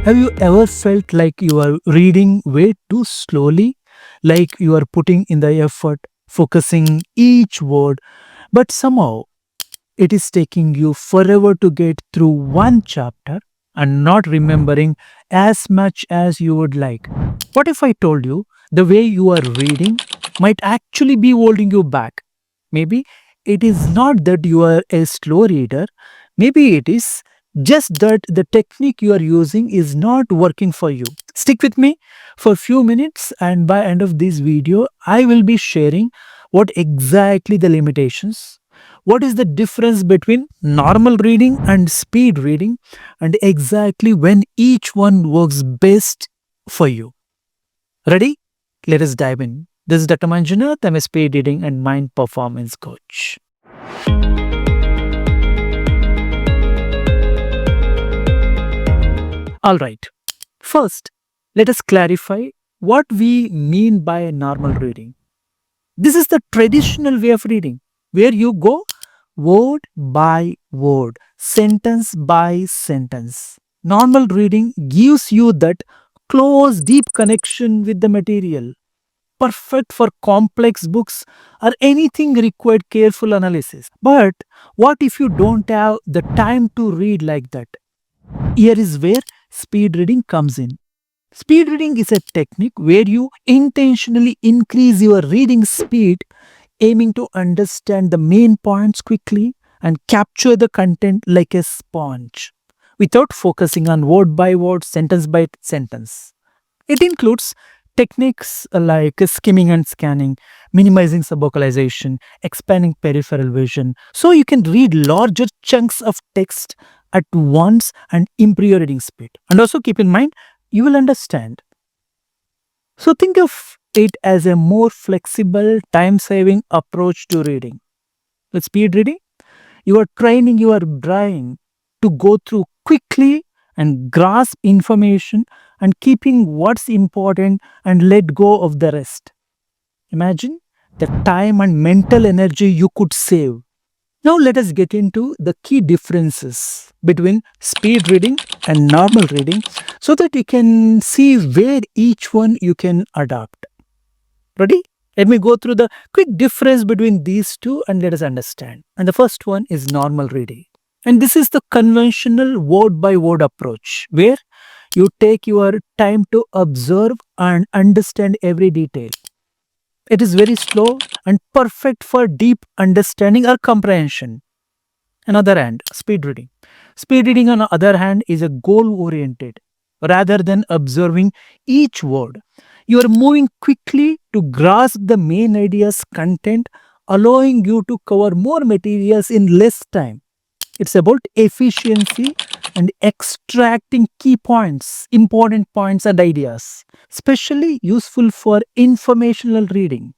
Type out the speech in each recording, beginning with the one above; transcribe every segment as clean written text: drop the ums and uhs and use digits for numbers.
Have you ever felt like you are reading way too slowly? Like you are putting in the effort, focusing each word, but somehow it is taking you forever to get through one chapter and not remembering as much as you would like? What if I told you the way you are reading might actually be holding you back? Maybe it is not that you are a slow reader, maybe it is just that the technique you are using is not working for you. Stick with me for a few minutes, and by end of this video I will be sharing what exactly the limitations, what is the difference between normal reading and speed reading, and exactly when each one works best for you. Ready? Let us dive in. This is Dr. Manjunath. I'm a speed reading and mind performance coach. All right. First, let us clarify what we mean by normal reading. This is the traditional way of reading, where you go word by word, sentence by sentence. Normal reading gives you that close, deep connection with the material, perfect for complex books or anything required careful analysis. But what if you don't have the time to read like that? Here is where speed reading comes in. Speed reading is a technique where you intentionally increase your reading speed, aiming to understand the main points quickly and capture the content like a sponge without focusing on word by word, sentence by sentence. It includes techniques like skimming and scanning, minimizing subvocalization, expanding peripheral vision, so you can read larger chunks of text at once and improve your reading speed. And also keep in mind, you will understand. So think of it as a more flexible, time saving approach to reading. With speed reading, you are training your brain to go through quickly and grasp information and keeping what's important and let go of the rest. Imagine the time and mental energy you could save. Now let us get into the key differences between speed reading and normal reading so that you can see where each one you can adapt. Ready? Let me go through the quick difference between these two and let us understand. And the first one is normal reading. And this is the conventional word by word approach where you take your time to observe and understand every detail. It is very slow and perfect for deep understanding or comprehension. Another hand, speed reading. Speed reading, on the other hand, is a goal oriented. Rather than observing each word, you are moving quickly to grasp the main idea's content, allowing you to cover more materials in less time. It's about efficiency and extracting key points, important points, and ideas, especially useful for informational reading.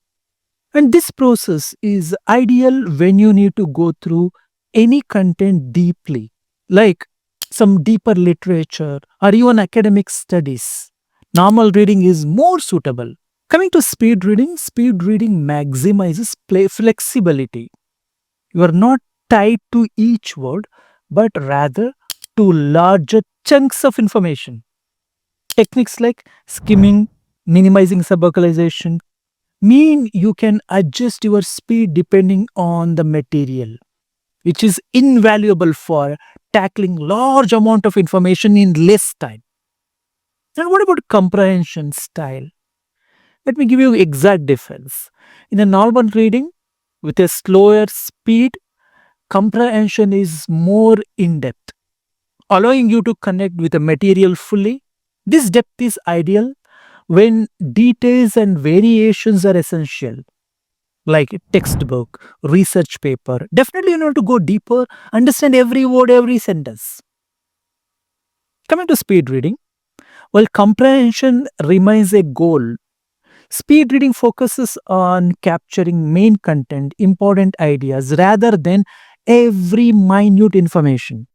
And this process is ideal when you need to go through any content deeply, like some deeper literature or even academic studies. Normal reading is more suitable. Coming to speed reading maximizes play flexibility. You are not tied to each word, but rather to larger chunks of information. Techniques like skimming, minimizing subvocalization, mean you can adjust your speed depending on the material, which is invaluable for tackling large amount of information in less time. And what about comprehension style? Let me give you exact difference. In a normal reading, with a slower speed, comprehension is more in depth, allowing you to connect with the material fully. This depth is ideal when details and variations are essential, like textbook, research paper. Definitely, you need to go deeper, understand every word, every sentence. Coming to speed reading, while comprehension remains a goal, speed reading focuses on capturing main content, important ideas, rather than every minute information.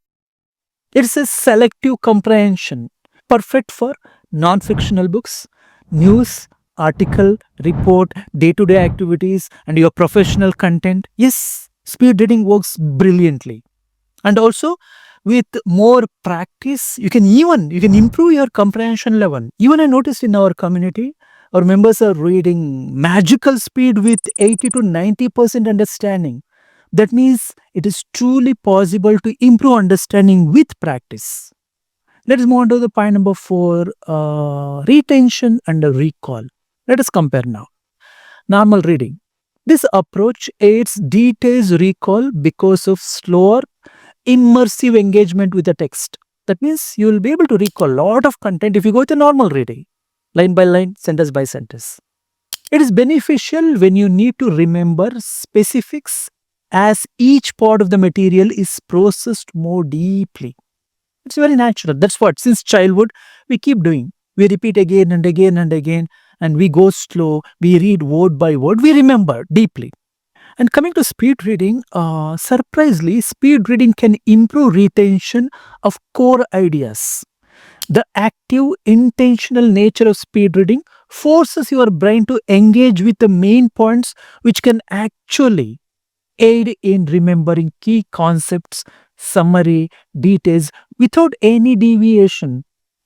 It's a selective comprehension, perfect for non fictional books, news, article, report, day to day activities, and your professional content. Yes, speed reading works brilliantly. And also, with more practice, you can improve your comprehension level. Even I noticed in our community, our members are reading magical speed with 80 to 90% understanding. That means it is truly possible to improve understanding with practice. Let us move on to the point number 4, retention and recall. Let us compare now. Normal reading. This approach aids details recall because of slower, immersive engagement with the text. That means you will be able to recall a lot of content if you go with a normal reading, line by line, sentence by sentence. It is beneficial when you need to remember specifics as each part of the material is processed more deeply. It's very natural. That's what, since childhood, we keep doing. We repeat again and again and again, and we go slow. We read word by word. We remember deeply. And coming to speed reading, surprisingly, speed reading can improve retention of core ideas. The active, intentional nature of speed reading forces your brain to engage with the main points, which can actually aid in remembering key concepts, summary, details without any deviation.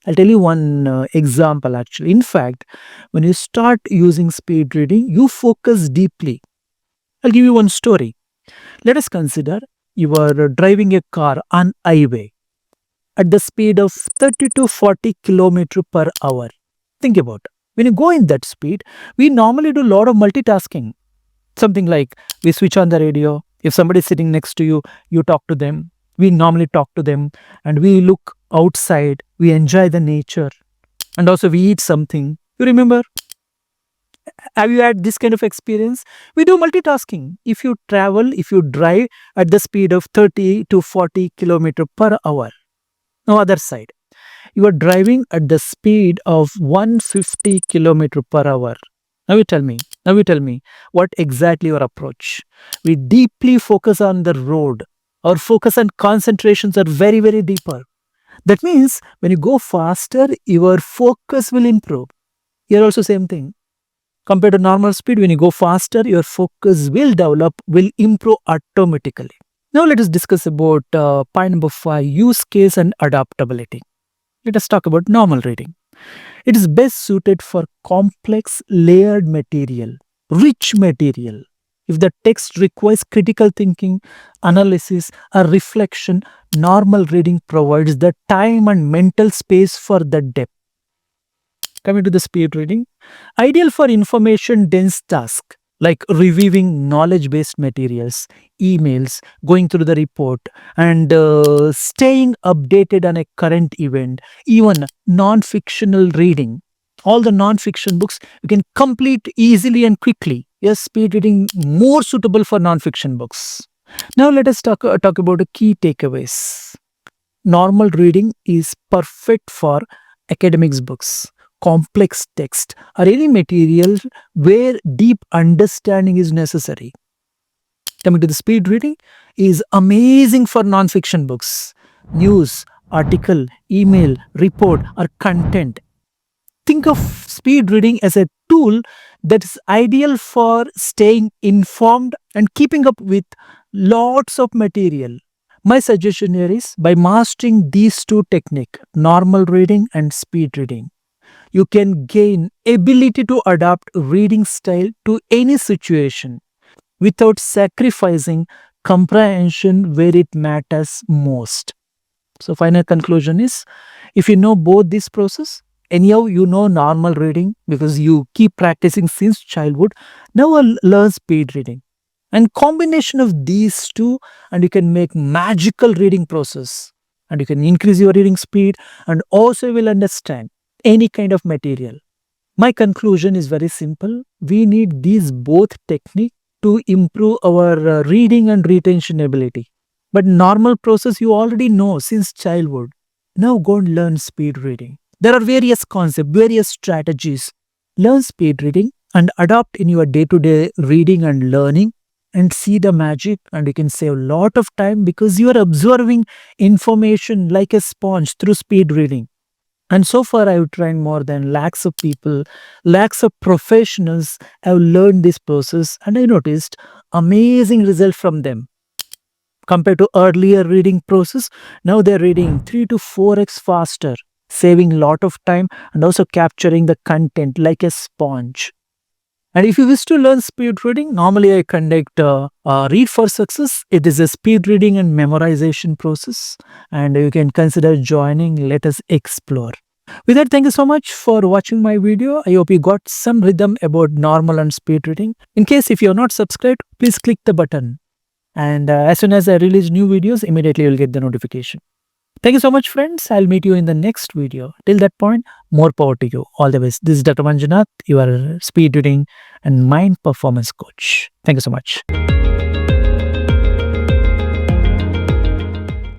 I'll tell you one example actually. In fact, when you start using speed reading, you focus deeply. I'll give you one story. Let us consider you are driving a car on highway at the speed of 30 to 40 kilometer per hour. Think about it. When you go in that speed, we normally do a lot of multitasking. Something like we switch on the radio. If somebody is sitting next to you, you talk to them. We normally talk to them and we look outside. We enjoy the nature and also we eat something. You remember? Have you had this kind of experience? We do multitasking. If you drive at the speed of 30 to 40 kilometer per hour, no other side. You are driving at the speed of 150 kilometer per hour. Now you tell me what exactly your approach. We deeply focus on the road. Our focus and concentrations are very, very deeper. That means when you go faster, your focus will improve. Here also same thing. Compared to normal speed, when you go faster, your focus will develop, will improve automatically. Now let us discuss about point number 5, use case and adaptability. Let us talk about normal reading. It is best suited for complex, layered material, rich material. If the text requires critical thinking, analysis, or reflection, normal reading provides the time and mental space for the depth. Coming to the speed reading, ideal for information dense tasks like reviewing knowledge based materials, emails, going through the report, and staying updated on a current event, even non fictional reading. All the non fiction books you can complete easily and quickly. Yes, speed reading more suitable for non fiction books. Now let us talk about the key takeaways. Normal reading is perfect for academics books, complex text, or any material where deep understanding is necessary. Coming to the speed reading is amazing for non-fiction books, news, article, email, report, or content. Think of speed reading as a tool that is ideal for staying informed and keeping up with lots of material. My suggestion here is by mastering these two techniques, normal reading and speed reading, you can gain ability to adapt reading style to any situation without sacrificing comprehension where it matters most. So final conclusion is, if you know both this process, anyhow you know normal reading because you keep practicing since childhood, now learn speed reading. And combination of these two and you can make magical reading process and you can increase your reading speed and also you will understand any kind of material. My conclusion is very simple. We need these both technique to improve our reading and retention ability. But normal process you already know since childhood. Now go and learn speed reading. There are various concepts, various strategies. Learn speed reading and adopt in your day-to-day reading and learning and see the magic, and you can save a lot of time because you are absorbing information like a sponge through speed reading. And so far, I've trained more than lakhs of people, lakhs of professionals have learned this process, and I noticed amazing result from them. compared to earlier reading process. Now they're reading 3 to 4x faster, saving lot of time and also capturing the content like a sponge. And if you wish to learn speed reading, normally I conduct Read for Success. It is a speed reading and memorization process, and you can consider joining. Let us explore. With that, thank you so much for watching my video. I hope you got some rhythm about normal and speed reading. In case if you are not subscribed, please click the button. And as soon as I release new videos, immediately you'll get the notification. Thank you so much, friends. I'll meet you in the next video. Till that point, more power to you. All the best. This is Dr. Manjunath, your speed reading and mind performance coach. Thank you so much.